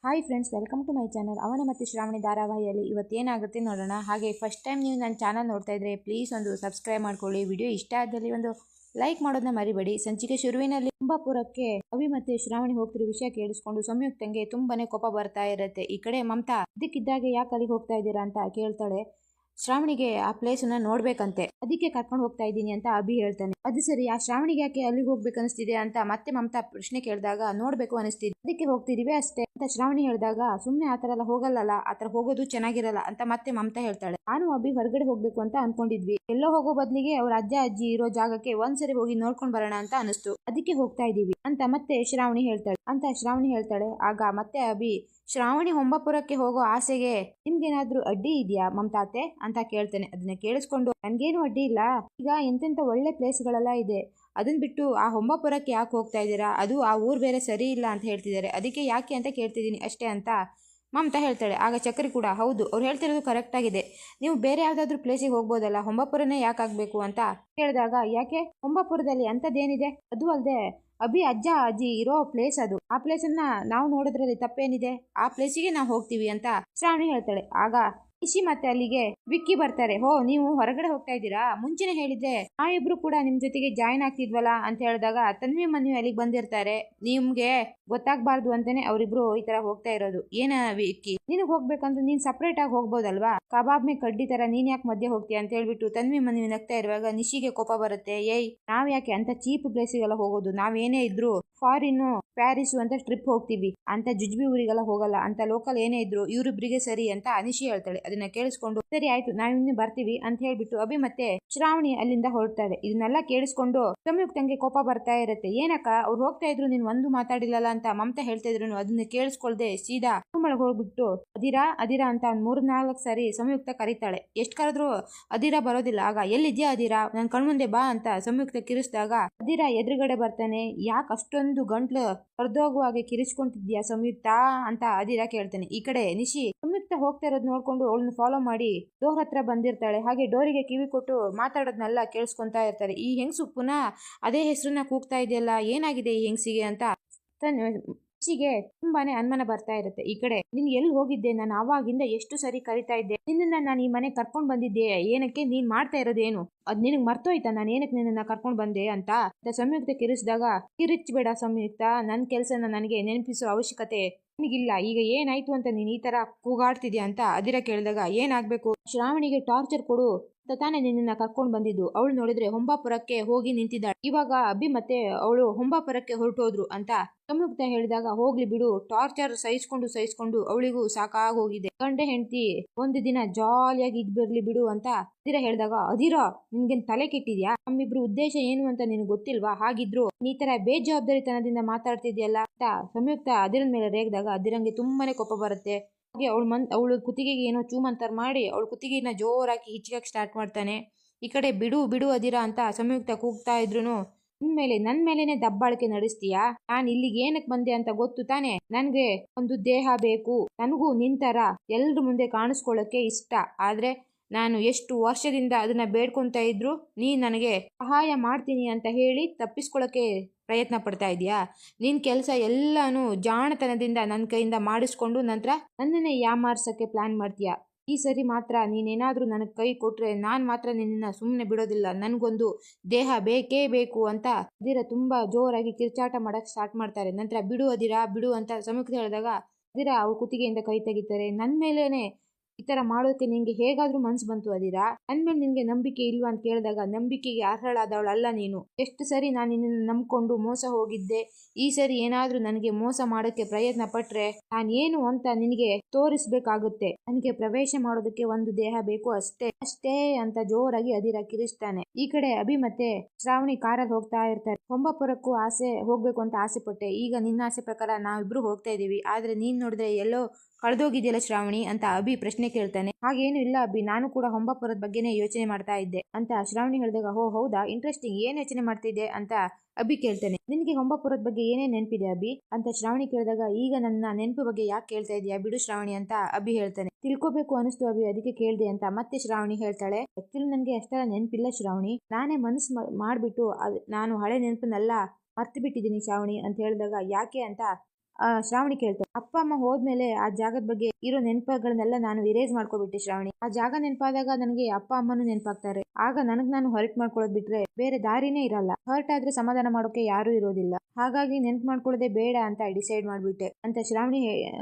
Hi friends, welcome to my channel. ಅವನ ಮತ್ತು ಶ್ರಾವಣಿ ಧಾರಾವಾಹಿಯಲ್ಲಿ ಇವತ್ತೇನಾಗುತ್ತೆ ನೋಡೋಣ. ಹಾಗೆ ಫಸ್ಟ್ ಟೈಮ್ ನೀವು ನನ್ನ ಚಾನಲ್ ನೋಡ್ತಾ ಇದ್ರೆ ಪ್ಲೀಸ್ ಒಂದು ಸಬ್ಸ್ಕ್ರೈಬ್ ಮಾಡ್ಕೊಳ್ಳಿ. ವಿಡಿಯೋ ಇಷ್ಟ ಆದಲ್ಲಿ ಒಂದು ಲೈಕ್ ಮಾಡೋದನ್ನ ಮರಿಬೇಡಿ. ಸಂಚಿಕೆ ಶುರುವಿನಲ್ಲಿ ಕುಂಭಪುರಕ್ಕೆ ಅವಿ ಮತ್ತೆ ಶ್ರಾವಣಿ ಹೋಗ್ತಿರೋ ವಿಷಯ ಕೇಳಿಸ್ಕೊಂಡು ಸಂಯುಕ್ತಂಗೆ ತುಂಬಾನೇ ಕೋಪ ಬರ್ತಾ ಇರುತ್ತೆ. ಈ ಕಡೆ ಮಮತಾ ಇದಕ್ಕಿದ್ದಾಗೆ ಯಾಕೆ ಅಲ್ಲಿಗೆ ಹೋಗ್ತಾ ಇದ್ದೀರಾ ಅಂತ ಕೇಳ್ತಾಳೆ. ಶ್ರಾವಣಿಗೆ ಆ ಪ್ಲೇಸನ್ನ ನೋಡ್ಬೇಕಂತೆ, ಅದಕ್ಕೆ ಕರ್ಕೊಂಡು ಹೋಗ್ತಾ ಇದ್ದೀನಿ ಅಂತ ಅಭಿ ಹೇಳ್ತಾನೆ. ಅದು ಸರಿ, ಆ ಶ್ರಾವಣಿಗೆ ಯಾಕೆ ಅಲ್ಲಿಗೆ ಹೋಗ್ಬೇಕು ಅನಿಸ್ತಿದೆ ಅಂತ ಮತ್ತೆ ಮಮತಾ ಪ್ರಶ್ನೆ ಕೇಳಿದಾಗ ನೋಡ್ಬೇಕು ಅನಿಸ್ತಿದೆ, ಅದಕ್ಕೆ ಹೋಗ್ತಿದೀವಿ ಅಷ್ಟೇ ಅಂತ ಶ್ರಾವಣಿ ಹೇಳಿದಾಗ ಸುಮ್ನೆ ಆತರ ಎಲ್ಲ ಹೋಗಲ್ಲ, ಆತರ ಹೋಗೋದು ಚೆನ್ನಾಗಿರಲ್ಲ ಅಂತ ಮತ್ತೆ ಮಮತಾ ಹೇಳ್ತಾಳೆ. ನಾನು ಅಭಿ ಹೊರಗಡೆ ಹೋಗ್ಬೇಕು ಅಂತ ಅನ್ಕೊಂಡಿದ್ವಿ, ಎಲ್ಲೋ ಹೋಗೋ ಬದ್ಲಿಗೆ ಅವ್ರ ಅಜ್ಜ ಅಜ್ಜಿ ಇರೋ ಜಾಗಕ್ಕೆ ಒಂದ್ಸರಿ ಹೋಗಿ ನೋಡ್ಕೊಂಡ್ ಬರೋಣ ಅಂತ ಅನಿಸ್ತು, ಅದಕ್ಕೆ ಹೋಗ್ತಾ ಇದೀವಿ ಅಂತ ಮತ್ತೆ ಶ್ರಾವಣಿ ಹೇಳ್ತಾಳೆ. ಆಗ ಮತ್ತೆ ಅಭಿ, ಶ್ರಾವಣಿ ಹೊಂಬಾಪುರಕ್ಕೆ ಹೋಗೋ ಆಸೆಗೆ ನಿಮ್ಗೇನಾದ್ರೂ ಅಡ್ಡಿ ಇದೆಯಾ ಮಮತಾತೆ ಅಂತ ಕೇಳ್ತಾನೆ. ಅದನ್ನ ಕೇಳಿಸ್ಕೊಂಡು ನನ್ಗೇನು ಅಡ್ಡಿ ಇಲ್ಲ, ಈಗ ಎಂತೆಂತ ಒಳ್ಳೆ ಪ್ಲೇಸ್ಗಳೆಲ್ಲ ಇದೆ, ಅದನ್ನ ಬಿಟ್ಟು ಆ ಹೊಂಬಾಪುರಕ್ಕೆ ಯಾಕೆ ಹೋಗ್ತಾ ಇದ್ದೀರಾ, ಅದು ಆ ಊರ್ ಬೇರೆ ಸರಿ ಇಲ್ಲ ಅಂತ ಹೇಳ್ತಿದ್ದಾರೆ, ಅದಕ್ಕೆ ಯಾಕೆ ಅಂತ ಕೇಳ್ತಿದ್ದೀನಿ ಅಷ್ಟೇ ಅಂತ ಮಮತಾ ಹೇಳ್ತಾಳೆ. ಆಗ ಚಕ್ರಿ ಕೂಡ, ಹೌದು ಅವ್ರು ಹೇಳ್ತಿರೋದು ಕರೆಕ್ಟ್ ಆಗಿದೆ, ನೀವು ಬೇರೆ ಯಾವ್ದಾದ್ರು ಪ್ಲೇಸಿಗೆ ಹೋಗ್ಬೋದಲ್ಲ, ಹೊಂಬಾಪುರನೇ ಯಾಕಾಗಬೇಕು ಅಂತ ಹೇಳಿದಾಗ, ಯಾಕೆ ಹೊಂಬಾಪುರದಲ್ಲಿ ಅಂಥದ್ದೇನಿದೆ, ಅದು ಅಲ್ಲದೆ ಅಭಿ ಅಜ್ಜ ಅಜ್ಜಿ ಇರೋ ಪ್ಲೇಸ್ ಅದು, ಆ ಪ್ಲೇಸನ್ನ ನಾವು ನೋಡೋದ್ರಲ್ಲಿ ತಪ್ಪೇನಿದೆ, ಆ ಪ್ಲೇಸಿಗೆ ನಾವು ಹೋಗ್ತೀವಿ ಅಂತ ಶ್ರಾವಣಿ ಹೇಳ್ತಾಳೆ. ಆಗ ಇಶಿ ಮತ್ತೆ ಅಲ್ಲಿಗೆ ವಿಕ್ಕಿ ಬರ್ತಾರೆ. ಹೋ, ನೀವು ಹೊರಗಡೆ ಹೋಗ್ತಾ ಇದ್ದೀರಾ, ಮುಂಚೆನೆ ಹೇಳಿದ್ರೆ ನಾವಿಬ್ರು ಕೂಡ ನಿಮ್ ಜೊತೆಗೆ ಜಾಯ್ನ್ ಆಗ್ತಿದ್ವಲ್ಲ ಅಂತ ಹೇಳಿದಾಗ ತನ್ವಿ ಮನ್ವಿ ಅಲ್ಲಿಗೆ ಬಂದಿರ್ತಾರೆ. ನಿಮ್ಗೆ ಗೊತ್ತಾಗ್ಬಾರ್ದು ಅಂತಾನೆ ಅವರಿಬ್ರು ಈ ತರ ಹೋಗ್ತಾ ಇರೋದು. ಏನ ವಿಕ್ಕಿ, ನಿನಗ್ ಹೋಗ್ಬೇಕಂದ್ರೆ ನೀನ್ ಸಪ್ರೇಟ್ ಆಗಿ ಹೋಗ್ಬೋದಲ್ವಾ, ಕಬಾಬ್ ಮೇ ಕಡ್ಡಿ ತರ ನೀನ್ ಯಾಕೆ ಮಧ್ಯೆ ಹೋಗ್ತೀಯ ಅಂತ ಹೇಳ್ಬಿಟ್ಟು ತನ್ವಿ ಮನ್ವಿ ನಗ್ತಾ ಇರುವಾಗ ನಿಶಿಗೆ ಕೋಪ ಬರುತ್ತೆ. ಏಯ್, ನಾವ್ ಯಾಕೆ ಅಂತ ಚೀಪ್ ಪ್ಲೇಸಿಗೆಲ್ಲ ಹೋಗೋದು, ನಾವೇನೇ ಇದ್ರು ಫಾರಿನ್ ಪ್ಯಾರಿಸ್ ಅಂತ ಟ್ರಿಪ್ ಹೋಗ್ತೀವಿ, ಅಂತ ಜುಜ್ಬಿ ಊರಿಗೆಲ್ಲ ಹೋಗಲ್ಲ, ಅಂತ ಲೋಕಲ್ ಏನೇ ಇದ್ರು ಇವ್ರಿಬ್ರಿಗೆ ಸರಿ ಅಂತ ಅನಿಶಿ ಹೇಳ್ತಾಳೆ. ಅದನ್ನ ಕೇಳಿಸ್ಕೊಂಡು ಸರಿ ಆಯ್ತು ನಾವಿನ್ನು ಬರ್ತೀವಿ ಅಂತ ಹೇಳ್ಬಿಟ್ಟು ಅಭಿ ಮತ್ತೆ ಶ್ರಾವಣಿ ಅಲ್ಲಿಂದ ಹೊರಡ್ತಾಳೆ. ಇದನ್ನೆಲ್ಲ ಕೇಳಿಸ್ಕೊಂಡು ಸಂಯುಕ್ತಂಗೆ ಕೋಪ ಬರ್ತಾ ಇರುತ್ತೆ. ಏನಕ್ಕ ಅವ್ರು ಹೋಗ್ತಾ ಇದ್ರು, ನೀನ್ ಒಂದು ಮಾತಾಡಿಲ್ಲಲ್ಲ ಅಂತ ಮಮತಾ ಹೇಳ್ತಾ ಇದ್ರು, ಅದನ್ನ ಕೇಳಿಸ್ಕೊಳ್ದೆ ಸೀದಾ ರೂಮೊಳಗೆ ಹೋಗ್ಬಿಟ್ಟು ಅದಿರಾ ಅಂತ 3-4 ಸಾರಿ ಸಂಯುಕ್ತ ಕರೀತಾಳೆ. ಎಷ್ಟ್ ಕರೆದ್ರು ಅದಿರಾ ಬರೋದಿಲ್ಲ. ಆಗ ಎಲ್ಲಿದ್ಯಾ ಅದಿರಾ, ನನ್ ಕಣ್ಮುಂದೆ ಬಾ ಅಂತ ಸಂಯುಕ್ತ ಕಿರಿಸಿದಾಗ ಅದಿರಾ ಎದುರುಗಡೆ ಬರ್ತಾನೆ. ಯಾಕೆ ಅಷ್ಟೊಂದು ಗಂಟ್ಲು ಹೊರದೋಗುವಾಗೆ ಕಿರಿಸ್ಕೊಂತಿದ್ಯಾ ಸಂಯುಕ್ತ ಅಂತ ಅದಿರಾ ಕೇಳ್ತಾನೆ. ಈ ಕಡೆ ನಿಶಿ ಸಂಯುಕ್ತ ಹೋಗ್ತಾ ಇರೋದು ನೋಡ್ಕೊಂಡು ಅವಳನ್ನ ಫಾಲೋ ಮಾಡಿ ಡೋರ್ ಹತ್ರ ಬಂದಿರ್ತಾಳೆ. ಹಾಗೆ ಡೋರಿಗೆ ಕಿವಿ ಕೊಟ್ಟು ಮಾತಾಡೋದ್ನೆಲ್ಲ ಕೇಳಿಸ್ಕೊಂತಾ ಇರ್ತಾರೆ. ಈ ಹೆಂಗಸು ಪುನಃ ಅದೇ ಹೆಸರನ್ನ ಕೂಗ್ತಾ ಇದೆಯಲ್ಲ, ಏನಾಗಿದೆ ಈ ಹೆಂಗಸಿಗೆ ಅಂತ ನಿಶಿಗೆ ತುಂಬಾನೇ ಅನುಮಾನ ಬರ್ತಾ ಇರುತ್ತೆ. ಈ ಕಡೆ ನೀನ್ ಎಲ್ಲಿ ಹೋಗಿದ್ದೆ, ನಾನು ಆವಾಗಿಂದ ಎಷ್ಟು ಸರಿ ಕರಿತಾ ಇದ್ದೆ, ನಿನ್ನ ನಾನು ಈ ಮನೆ ಕರ್ಕೊಂಡ್ ಬಂದಿದ್ದೆ, ಏನಕ್ಕೆ, ನೀನ್ ಮಾಡ್ತಾ ಇರೋದೇನು, ಅದ್ ನಿನಗ್ ಮರ್ತೋಯ್ತಾ ನಾನು ಏನಕ್ಕೆ ನಿನ್ನ ಕರ್ಕೊಂಡ್ ಬಂದೆ ಅಂತ ಸಂಯುಕ್ತ ಕಿರಿಸಿದಾಗ, ಕಿರಿಚ್ಬೇಡ ಸಂಯುಕ್ತ, ನನ್ ಕೆಲ್ಸನ ನನಗೆ ನೆನಪಿಸೋ ಅವಶ್ಯಕತೆ ನನಗಿಲ್ಲ, ಈಗ ಏನಾಯ್ತು ಅಂತ ನೀನ್ ಈ ತರ ಕೂಗಾಡ್ತಿದ್ಯಾ ಅಂತ ಅದಿರ ಕೇಳಿದಾಗ, ಏನಾಗ್ಬೇಕು, ಶ್ರಾವಣಿಗೆ ಟಾರ್ಚರ್ ಕೊಡು ತಾನೇ ನಿನ್ನ ಕರ್ಕೊಂಡು ಬಂದಿದ್ದು, ಅವಳು ನೋಡಿದ್ರೆ ಹೊಂಬಾಪುರಕ್ಕೆ ಹೋಗಿ ನಿಂತಿದ್ದಾಳೆ, ಇವಾಗ ಅಭಿ ಮತ್ತೆ ಅವಳು ಹೊಂಬಾಪುರಕ್ಕೆ ಹೊರಟೋದ್ರು ಅಂತ ಸಂಯುಕ್ತ ಹೇಳಿದಾಗ, ಹೋಗ್ಲಿ ಬಿಡು, ಟಾರ್ಚರ್ ಸಹಿಸ್ಕೊಂಡು ಅವಳಿಗೂ ಸಾಕಾಗೋಗಿದೆ, ಗಂಡ ಹೆಂಡತಿ ಒಂದು ದಿನ ಜಾಲಿಯಾಗಿ ಇದ್ಬಿರ್ಲಿ ಬಿಡು ಅಂತ ಅದಿರ ಹೇಳಿದಾಗ, ಅದಿರಾ ನಿನ್ಗೇನ್ ತಲೆ ಕೆಟ್ಟಿದ್ಯಾ, ನಮ್ಮಿಬ್ರು ಉದ್ದೇಶ ಏನು ಅಂತ ನಿನ್ಗೆ ಗೊತ್ತಿಲ್ವಾ, ಹಾಗಿದ್ರು ಈ ತರ ಬೇಜವಾಬ್ದಾರಿತನದಿಂದ ಮಾತಾಡ್ತಿದ್ಯಲ್ಲ ಅಂತ ಸಂಯುಕ್ತ ಅದಿರನ್ ಮೇಲೆ ರೇಗಿದಾಗ ಅದಿರಂಗೆ ತುಂಬಾನೇ ಕೋಪ ಬರುತ್ತೆ. ಹಾಗೆ ಅವಳು ಕುತ್ತಿಗೆಗೆ ಏನೋ ಚೂಮಂತರ ಮಾಡಿ ಅವಳ ಕುತ್ತಿಗೆನ ಜೋರಾಗಿ ಹಿಚ್ಕಕ್ ಸ್ಟಾರ್ಟ್ ಮಾಡ್ತಾನೆ. ಈ ಕಡೆ ಬಿಡು ಅದಿರಾ ಅಂತ ಸಂಯುಕ್ತ ಕೂಗ್ತಾ ಇದ್ರು, ನನ್ ಮೇಲೇನೆ ದಬ್ಬಾಳಿಕೆ ನಡೆಸ್ತೀಯಾ, ನಾನ್ ಇಲ್ಲಿಗೆ ಏನಕ್ ಬಂದೆ ಅಂತ ಗೊತ್ತು ತಾನೆ, ನನ್ಗೆ ಒಂದು ದೇಹ ಬೇಕು, ನನಗೂ ನಿಂತರ ಎಲ್ರ ಮುಂದೆ ಕಾಣಿಸ್ಕೊಳ್ಳಕ್ಕೆ ಇಷ್ಟ, ಆದ್ರೆ ನಾನು ಎಷ್ಟು ವರ್ಷದಿಂದ ಅದನ್ನ ಬೇಡ್ಕೊಂತ ಇದ್ರು ನೀನ್ ನನಗೆ ಸಹಾಯ ಮಾಡ್ತೀನಿ ಅಂತ ಹೇಳಿ ತಪ್ಪಿಸ್ಕೊಳಕ್ಕೆ ಪ್ರಯತ್ನ ಪಡ್ತಾ ಇದೀಯಾ, ನಿನ್ ಕೆಲಸ ಎಲ್ಲಾನು ಜಾಣತನದಿಂದ ನನ್ನ ಕೈಯಿಂದ ಮಾಡಿಸ್ಕೊಂಡು ನಂತರ ನನ್ನನ್ನೇ ಯಾಮಾರ್ಸಕ್ಕೆ ಪ್ಲಾನ್ ಮಾಡ್ತೀಯಾ, ಈ ಸರಿ ಮಾತ್ರ ನೀನೇನಾದ್ರೂ ನನಗೆ ಕೈ ಕೊಟ್ರೆ ನಾನ್ ಮಾತ್ರ ನಿನ್ನ ಸುಮ್ಮನೆ ಬಿಡೋದಿಲ್ಲ, ನನ್ಗೊಂದು ದೇಹ ಬೇಕೇ ಬೇಕು ಅಂತ ಅದಿರ ತುಂಬಾ ಜೋರಾಗಿ ಕಿರ್ಚಾಟ ಮಾಡಕ್ ಸ್ಟಾರ್ಟ್ ಮಾಡ್ತಾರೆ. ನಂತರ ಬಿಡು ಅಂತ ಸಂಯುಕ್ತ ಹೇಳಿದಾಗ ಅದಿರ ಅವ್ರ ಕುತ್ತಿಗೆಯಿಂದ ಕೈ ತೆಗಿತಾರೆ. ನನ್ ಮೇಲೇನೆ ಈ ತರ ಮಾಡೋಕೆ ನಿಂಗೆ ಹೇಗಾದ್ರೂ ಮನ್ಸು ಬಂತು ಅದಿರಾ, ನನ್ ಮೇಲೆ ನಿನ್ಗೆ ನಂಬಿಕೆ ಇಲ್ವಾ ಅಂತ ಕೇಳಿದಾಗ, ನಂಬಿಕೆಗೆ ಅರ್ಹಳಾದವಳಲ್ಲ ನೀನು, ಎಷ್ಟು ಸರಿ ನಾನು ನಿನ್ನ ನಂಬ್ಕೊಂಡು ಮೋಸ ಹೋಗಿದ್ದೆ, ಈ ಸರಿ ಏನಾದ್ರೂ ನನಗೆ ಮೋಸ ಮಾಡೋಕೆ ಪ್ರಯತ್ನ ಪಟ್ರೆ ನಾನು ಏನು ಅಂತ ನಿನಗೆ ತೋರಿಸ್ಬೇಕಾಗುತ್ತೆ, ನನಗೆ ಪ್ರವೇಶ ಮಾಡೋದಕ್ಕೆ ಒಂದು ದೇಹ ಬೇಕು ಅಷ್ಟೇ ಅಂತ ಜೋರಾಗಿ ಅದಿರ ಕಿರಿಸ್ತಾನೆ. ಈ ಕಡೆ ಅಭಿ ಮತ್ತೆ ಶ್ರಾವಣಿ ಕಾರಲ್ಲಿ ಹೋಗ್ತಾ ಇರ್ತಾರೆ. ಹೊಂಬಾಪುರಕ್ಕೂ ಹೋಗ್ಬೇಕು ಅಂತ ಆಸೆ ಪಟ್ಟೆ, ಈಗ ನಿನ್ನ ಆಸೆ ಪ್ರಕಾರ ನಾವಿಬ್ರು ಹೋಗ್ತಾ ಇದೀವಿ, ಆದ್ರೆ ನೀನ್ ನೋಡಿದ್ರೆ ಎಲ್ಲೋ ಕಳೆದೋಗಿದೆಯಲ್ಲ ಶ್ರಾವಣಿ ಅಂತ ಅಭಿ ಪ್ರಶ್ನೆ ಕೇಳ್ತಾನೆ. ಹಾಗೇನು ಇಲ್ಲ ಅಭಿ, ನಾನು ಕೂಡ ಹೊಂಬಾಪುರದ ಬಗ್ಗೆನೇ ಯೋಚನೆ ಮಾಡ್ತಾ ಇದ್ದೆ ಅಂತ ಶ್ರಾವಣಿ ಹೇಳಿದಾಗ, ಹೋ ಹೌದಾ, ಇಂಟ್ರೆಸ್ಟಿಂಗ್, ಏನ್ ಯೋಚನೆ ಮಾಡ್ತಿದ್ದೆ ಅಂತ ಅಭಿ ಕೇಳ್ತಾನೆ. ನಿನಗೆ ಹೊಂಬಾಪುರದ ಬಗ್ಗೆ ಏನೇನ್ ನೆನಪಿದೆ ಅಭಿ ಅಂತ ಶ್ರಾವಣಿ ಕೇಳಿದಾಗ, ಈಗ ನನ್ನ ನೆನಪು ಬಗ್ಗೆ ಯಾಕೆ ಕೇಳ್ತಾ ಇದೀಯಾ, ಬಿಡು ಶ್ರಾವಣಿ ಅಂತ ಅಭಿ ಹೇಳ್ತಾನೆ. ತಿಳ್ಕೊಬೇಕು ಅನಿಸ್ತು ಅಭಿ, ಅದಕ್ಕೆ ಕೇಳ್ದೆ ಅಂತ ಮತ್ತೆ ಶ್ರಾವಣಿ ಹೇಳ್ತಾಳೆ. ಆಕ್ಚುಲಿ ನನ್ಗೆ ಅಷ್ಟೆಲ್ಲ ನೆನಪಿಲ್ಲ ಶ್ರಾವಣಿ, ನಾನೇ ಮನಸ್ಸು ಮಾಡ್ಬಿಟ್ಟು ನಾನು ಹಳೆ ನೆನಪನ್ನೆಲ್ಲ ಮರ್ತು ಬಿಟ್ಟಿದ್ದೀನಿ ಶ್ರಾವಣಿ ಅಂತ ಹೇಳಿದಾಗ, ಯಾಕೆ ಅಂತ ಶ್ರಾವಣಿ ಕೇಳ್ತಾಳೆ. ಅಪ್ಪ ಅಮ್ಮ ಹೋದ್ಮೇಲೆ ಆ ಜಾಗದ ಬಗ್ಗೆ ಇರೋ ನೆನಪುಗಳನ್ನೆಲ್ಲ ನಾನು ಇರೇಸ್ ಮಾಡ್ಕೊಬಿಟ್ಟೆ ಶ್ರಾವಣಿ. ಆ ಜಾಗ ನೆನಪಾದಾಗ ನನಗೆ ಅಪ್ಪ ಅಮ್ಮನೂ ನೆನಪಾಗ್ತಾರೆ. ಆಗ ನನಗ್ ಹರ್ಟ್ ಮಾಡ್ಕೊಳ್ಳೋದ್ ಬಿಟ್ರೆ ಬೇರೆ ದಾರಿನೇ ಇರಲ್ಲ. ಹರ್ಟ್ ಆದ್ರೆ ಸಮಾಧಾನ ಮಾಡೋಕೆ ಯಾರು ಇರೋದಿಲ್ಲ. ಹಾಗಾಗಿ ನೆನ್ಪು ಮಾಡ್ಕೊಳ್ಳೋದೇ ಬೇಡ ಅಂತ ಡಿಸೈಡ್ ಮಾಡ್ಬಿಟ್ಟೆ ಅಂತ ಶ್ರಾವಣಿ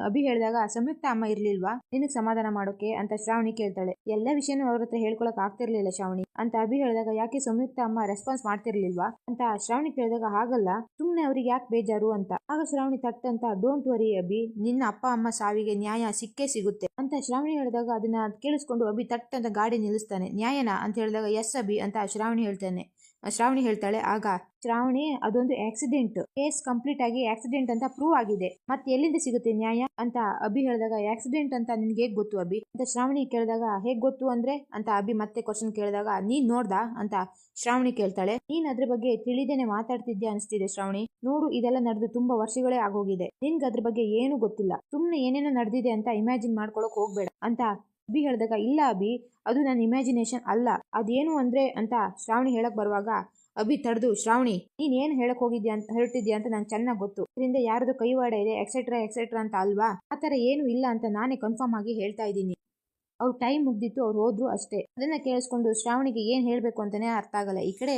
ಅಭಿ ಹೇಳಿದಾಗ, ಸಂಯುಕ್ತ ಅಮ್ಮ ಇರ್ಲಿಲ್ವಾ ನಿನಗ್ ಸಮಾಧಾನ ಮಾಡೋಕೆ ಅಂತ ಶ್ರಾವಣಿ ಕೇಳ್ತಾಳೆ. ಎಲ್ಲ ವಿಷಯನೂ ಅವ್ರ ಹತ್ರ ಹೇಳ್ಕೊಳಕ್ ಆಗ್ತಿರ್ಲಿಲ್ಲ ಶ್ರಾವಣಿ ಅಂತ ಅಭಿ ಹೇಳಿದಾಗ, ಯಾಕೆ ಸಂಯುಕ್ತ ಅಮ್ಮ ರೆಸ್ಪಾನ್ಸ್ ಮಾಡ್ತಿರ್ಲಿಲ್ವಾ ಅಂತ ಶ್ರಾವಣಿ ಕೇಳಿದಾಗ, ಹಾಗಲ್ಲ ಸುಮ್ನೆ ಅವ್ರಿಗೆ ಯಾಕೆ ಬೇಜಾರು ಅಂತ. ಆಗ ಶ್ರಾವಣಿ ತಟ್ಟಂತ, ಡೋಂಟ್ ವರಿ ಅಭಿ, ನಿನ್ನ ಅಪ್ಪ ಅಮ್ಮ ಸಾವಿಗೆ ನ್ಯಾಯ ಸಿಕ್ಕೇ ಸಿಗುತ್ತೆ ಅಂತ ಶ್ರಾವಣಿ ಹೇಳಿದಾಗ, ಅದನ್ನ ಕೇಳಿಸ್ಕೊಂಡು ಅಭಿ ತಟ್ ಅಂತ ಗಾಡಿ ನಿಲ್ಲಿಸ್ತಾನೆ. ನ್ಯಾಯನ ಅಂತ ಹೇಳಿದಾಗ, ಎಸ್ ಅಭಿ ಅಂತ ಶ್ರಾವಣಿ ಹೇಳ್ತಾಳೆ. ಆಗ ಶ್ರಾವಣಿ, ಅದೊಂದು ಆಕ್ಸಿಡೆಂಟ್, ಕೇಸ್ ಕಂಪ್ಲೀಟ್ ಆಗಿ ಆಕ್ಸಿಡೆಂಟ್ ಅಂತ ಪ್ರೂವ್ ಆಗಿದೆ, ಮತ್ತೆ ಎಲ್ಲಿಂದ ಸಿಗುತ್ತೆ ನ್ಯಾಯ ಅಂತ ಅಭಿ ಹೇಳಿದಾಗ, ಆಕ್ಸಿಡೆಂಟ್ ಅಂತ ನಿನ್ಗೆ ಹೇಗ್ ಗೊತ್ತು ಅಭಿ ಅಂತ ಶ್ರಾವಣಿ ಕೇಳಿದಾಗ, ಹೇಗ್ ಗೊತ್ತು ಅಂದ್ರೆ ಅಂತ ಅಭಿ ಮತ್ತೆ ಕ್ವಶನ್ ಕೇಳಿದಾಗ, ನೀನ್ ನೋಡ್ದಾ ಅಂತ ಶ್ರಾವಣಿ ಕೇಳ್ತಾಳೆ. ನೀನ್ ಅದ್ರ ಬಗ್ಗೆ ತಿಳಿದೇನೆ ಮಾತಾಡ್ತಿದ್ಯಾ ಅನಿಸ್ತಿದೆ ಶ್ರಾವಣಿ. ನೋಡು, ಇದೆಲ್ಲ ನಡೆದು ತುಂಬಾ ವರ್ಷಗಳೇ ಆಗೋಗಿದೆ, ನಿನ್ಗೆ ಅದ್ರ ಬಗ್ಗೆ ಏನು ಗೊತ್ತಿಲ್ಲ, ಸುಮ್ನೆ ಏನೇನೋ ನಡೆದಿದೆ ಅಂತ ಇಮ್ಯಾಜಿನ್ ಮಾಡ್ಕೊಳಕ್ ಹೋಗ್ಬೇಡ ಅಂತ ಅಭಿ ಹೇಳಿದಾಗ, ಇಲ್ಲ ಅಭಿ, ಅದು ನನ್ನ ಇಮ್ಯಾಜಿನೇಷನ್ ಅಲ್ಲ, ಅದೇನು ಅಂದ್ರೆ ಅಂತ ಶ್ರಾವಣಿ ಹೇಳಕ್ ಬರುವಾಗ ಅಭಿ ತಡೆದು, ಶ್ರಾವಣಿ ನೀನ್ ಏನ್ ಹೇಳಕ್ ಹೊರಟಿದ್ಯಾ ಅಂತ ನಂಗೆ ಚೆನ್ನಾಗಿ ಗೊತ್ತು, ಇದರಿಂದ ಯಾರ್ದು ಕೈವಾಡ ಇದೆ ಎಕ್ಸೆಟ್ರಾ ಎಕ್ಸೆಟ್ರಾ ಅಂತ ಅಲ್ವಾ, ಆತರ ಏನು ಇಲ್ಲ ಅಂತ ನಾನೇ ಕನ್ಫರ್ಮ್ ಆಗಿ ಹೇಳ್ತಾ ಇದ್ದೀನಿ. ಅವ್ರ ಟೈಮ್ ಮುಗ್ದಿತ್ತು, ಅವ್ರು ಹೋದ್ರು ಅಷ್ಟೇ. ಅದನ್ನ ಕೇಳಿಸ್ಕೊಂಡು ಶ್ರಾವಣಿಗೆ ಏನ್ ಹೇಳ್ಬೇಕು ಅಂತಾನೆ ಅರ್ಥ ಆಗಲ್ಲ. ಈ ಕಡೆ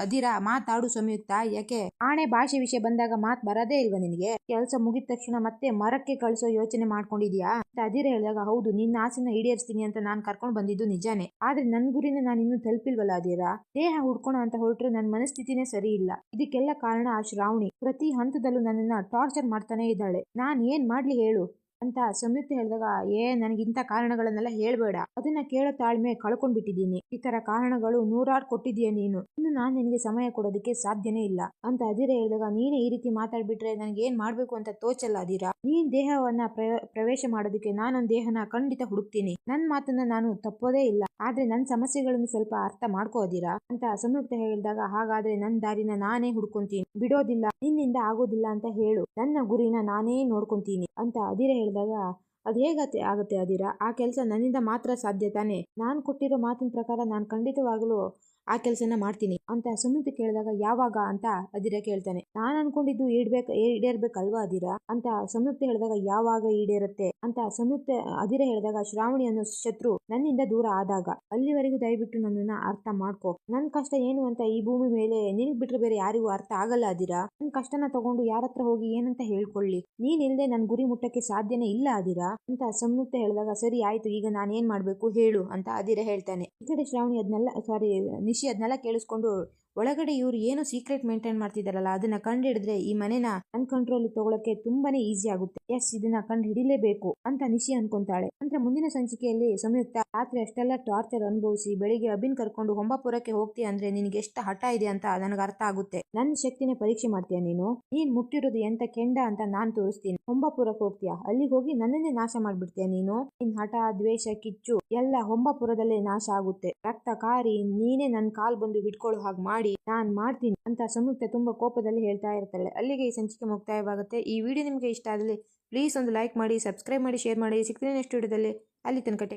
ಅದಿರಾ, ಮಾತಾಡು ಸಂಯುಕ್ತ, ಯಾಕೆ ಆಣೆ ಭಾಷೆ ವಿಷಯ ಬಂದಾಗ ಮಾತ್ ಬರದೇ ಇಲ್ವಾ ನಿನಗೆ? ಕೆಲಸ ಮುಗಿದ ತಕ್ಷಣ ಮತ್ತೆ ಮರಕ್ಕೆ ಕಳಿಸೋ ಯೋಚನೆ ಮಾಡ್ಕೊಂಡಿದ್ಯಾ ಅಂತ ಅದಿರ ಹೇಳಿದಾಗ, ಹೌದು, ನಿನ್ನ ಆಸೆನ ಈಡೇರಿಸ್ತೀನಿ ಅಂತ ನಾನ್ ಕರ್ಕೊಂಡ್ ಬಂದಿದ್ದು ನಿಜಾನೇ, ಆದ್ರೆ ನನ್ ಗುರಿನ ನಾನು ಇನ್ನೂ ತಲುಪಿಲ್ವಲ್ಲ ಅದಿರಾ. ದೇಹ ಹುಡ್ಕೋಣ ಅಂತ ಹೊರಟ್ರೆ ನನ್ನ ಮನಸ್ಥಿತಿನೇ ಸರಿ ಇಲ್ಲ. ಇದಕ್ಕೆಲ್ಲ ಕಾರಣ ಆ ಶ್ರಾವಣಿ ಪ್ರತಿ ಹಂತದಲ್ಲೂ ನನ್ನನ್ನ ಟಾರ್ಚರ್ ಮಾಡ್ತಾನೆ ಇದ್ದಾಳೆ. ನಾನ್ ಏನ್ ಮಾಡ್ಲಿ ಹೇಳು ಅಂತ ಸಂಯುಕ್ತ ಹೇಳಿದಾಗ, ನನಗಿಂತ ಕಾರಣಗಳನ್ನೆಲ್ಲ ಹೇಳ್ಬೇಡ, ಅದನ್ನ ಕೇಳೋ ತಾಳ್ಮೆ ಕಳ್ಕೊಂಡ್ಬಿಟ್ಟಿದ್ದೀನಿ. ಈ ತರ ಕಾರಣಗಳು ನೂರಾರು ಕೊಟ್ಟಿದೀಯ ನೀನು, ಇನ್ನು ನಾನ್ ನಿನಗೆ ಸಮಯ ಕೊಡೋದಕ್ಕೆ ಸಾಧ್ಯನೇ ಇಲ್ಲ ಅಂತ ಅದಿರ ಹೇಳಿದಾಗ, ನೀನೇ ಈ ರೀತಿ ಮಾತಾಡ್ಬಿಟ್ರೆ ನನ್ಗೆ ಏನ್ ಮಾಡ್ಬೇಕು ಅಂತ ತೋಚಲ್ಲ ಅದಿರಾ. ನೀನ್ ದೇಹವನ್ನ ಪ್ರವೇಶ ಮಾಡೋದಕ್ಕೆ ನಾನೊಂದ್ ದೇಹನ ಖಂಡಿತ ಹುಡುಕ್ತೀನಿ, ನನ್ ಮಾತನ್ನ ನಾನು ತಪ್ಪೋದೇ ಇಲ್ಲ, ಆದ್ರೆ ನನ್ ಸಮಸ್ಯೆಗಳನ್ನು ಸ್ವಲ್ಪ ಅರ್ಥ ಮಾಡ್ಕೋದಿರಾ ಅಂತ ಸಂಯುಕ್ತ ಹೇಳಿದಾಗ, ಹಾಗಾದ್ರೆ ನನ್ ದಾರಿನ ನಾನೇ ಹುಡ್ಕೊಂತೀನಿ, ಬಿಡೋದಿಲ್ಲ, ನಿನ್ನಿಂದ ಆಗೋದಿಲ್ಲ ಅಂತ ಹೇಳು, ನನ್ನ ಗುರಿನ ನಾನೇ ನೋಡ್ಕೊಂತೀನಿ ಅಂತ ಅದಿರ ಹೇಳಿದಾಗ, ಅದ್ ಆಗತ್ತೆ ಅದಿರಾ, ಆ ಕೆಲಸ ನನ್ನಿಂದ ಮಾತ್ರ ಸಾಧ್ಯ ತಾನೆ, ನಾನ್ ಕೊಟ್ಟಿರೋ ಮಾತಿನ ಪ್ರಕಾರ ನಾನು ಖಂಡಿತವಾಗ್ಲೂ ಆ ಕೆಲಸನ ಮಾಡ್ತೀನಿ ಅಂತ ಸಂಯುಕ್ತ ಕೇಳಿದಾಗ, ಯಾವಾಗ ಅಂತ ಅದಿರ ಕೇಳ್ತಾನೆ. ನಾನ್ ಅನ್ಕೊಂಡಿದ್ದು ಈಡೇರ್ಬೇಕಲ್ವಾ ಅದಿರ ಅಂತ ಸಂಯುಕ್ತ ಹೇಳಿದಾಗ, ಯಾವಾಗ ಈಡೇರುತ್ತೆ ಅಂತ ಅದಿರ ಹೇಳಿದಾಗ, ಶ್ರಾವಣಿ ಅನ್ನೋ ಶತ್ರು ನನ್ನಿಂದ ದೂರ ಆದಾಗ, ಅಲ್ಲಿವರೆಗೂ ದಯವಿಟ್ಟು ನನ್ನನ್ನ ಅರ್ಥ ಮಾಡ್ಕೊ, ನನ್ ಕಷ್ಟ ಏನು ಅಂತ ಈ ಭೂಮಿ ಮೇಲೆ ನಿನಗ್ ಬಿಟ್ರೆ ಬೇರೆ ಯಾರಿಗೂ ಅರ್ಥ ಆಗಲ್ಲ ಅದಿರ. ನನ್ ಕಷ್ಟನ ತಗೊಂಡು ಯಾರತ್ರ ಹೋಗಿ ಏನಂತ ಹೇಳ್ಕೊಳ್ಳಿ, ನೀನ್ ಇಲ್ದೆ ನನ್ ಗುರಿ ಮುಟ್ಟಕ್ಕೆ ಸಾಧ್ಯನೇ ಇಲ್ಲ ಅದಿರ ಅಂತ ಸಂಯುಕ್ತ ಹೇಳಿದಾಗ, ಸರಿ ಆಯ್ತು, ಈಗ ನಾನು ಏನ್ ಮಾಡ್ಬೇಕು ಹೇಳು ಅಂತ ಅದಿರ ಹೇಳ್ತಾನೆ. ಈ ಕಡೆ ಶ್ರಾವಣಿ ನಿಶಿ ಅದನ್ನೆಲ್ಲ ಕೇಳಿಸ್ಕೊಂಡು, ಒಳಗಡೆ ಇವ್ರು ಏನು ಸೀಕ್ರೆಟ್ ಮೇಂಟೈನ್ ಮಾಡ್ತಿದಾರಲ್ಲ, ಅದನ್ನ ಕಂಡು ಹಿಡಿದ್ರೆ ಈ ಮನೆನ ನನ್ ಕಂಟ್ರೋಲ್ ತಗೊಳಕ್ಕೆ ತುಂಬಾನೇ ಈಸಿ ಆಗುತ್ತೆ, ಎಸ್ ಇದನ್ನ ಕಂಡು ಹಿಡಿಲೇಬೇಕು ಅಂತ ನಿಶಿ ಅನ್ಕೊಂತಾಳೆ. ನಂತರ ಮುಂದಿನ ಸಂಚಿಕೆಯಲ್ಲಿ ಸಂಯುಕ್ತ ರಾತ್ರಿ ಅಷ್ಟೆಲ್ಲ ಟಾರ್ಚರ್ ಅನುಭವಿಸಿ ಬೆಳಿಗ್ಗೆ ಅಭಿನ್ ಕರ್ಕೊಂಡು ಹೊಂಬಾಪುರಕ್ಕೆ ಹೋಗ್ತೀಯ ಅಂದ್ರೆ ನಿನಗೆ ಎಷ್ಟು ಹಠ ಇದೆ ಅಂತ ನನಗೆ ಅರ್ಥ ಆಗುತ್ತೆ. ನನ್ನ ಶಕ್ತಿನ ಪರೀಕ್ಷೆ ಮಾಡ್ತೀಯ ನೀನ್ ಮುಟ್ಟಿರೋದು ಎಂತ ಕೆಂಡ ಅಂತ ನಾನ್ ತೋರಿಸ್ತೀನಿ. ಹೊಂಬಾಪುರಕ್ಕೆ ಹೋಗ್ತೀಯಾ, ಅಲ್ಲಿ ಹೋಗಿ ನನ್ನನ್ನೇ ನಾಶ ಮಾಡ್ಬಿಡ್ತೀಯ ನೀನು, ನಿನ್ ಹಠ ದ್ವೇಷ ಕಿಚ್ಚು ಎಲ್ಲ ಹೊಂಬಾಪುರದಲ್ಲೇ ನಾಶ ಆಗುತ್ತೆ, ರಕ್ತ ಕಾರಿ ನೀನೇ ನನ್ ಕಾಲ್ ಬಂದು ಹಿಡ್ಕೊಳ್ಳೋ ಹಾಗೆ ಮಾಡಿ ನಾನ್ ಮಾಡ್ತೀನಿ ಅಂತ ಸಂಯುಕ್ತ ತುಂಬಾ ಕೋಪದಲ್ಲಿ ಹೇಳ್ತಾ ಇರ್ತಾಳೆ. ಅಲ್ಲಿಗೆ ಈ ಸಂಚಿಕೆ ಮುಕ್ತಾಯವಾಗುತ್ತೆ. ಈ ವಿಡಿಯೋ ನಿಮ್ಗೆ ಇಷ್ಟ ಆದಲ್ಲಿ ಪ್ಲೀಸ್ ಒಂದು ಲೈಕ್ ಮಾಡಿ, ಸಬ್ಸ್ಕ್ರೈಬ್ ಮಾಡಿ, ಶೇರ್ ಮಾಡಿ. ಸಿಗ್ತೀನಿ ನೆಕ್ಸ್ಟ್ ವಿಡಿಯೋದಲ್ಲಿ. ಅಲ್ಲಿ ತನಕ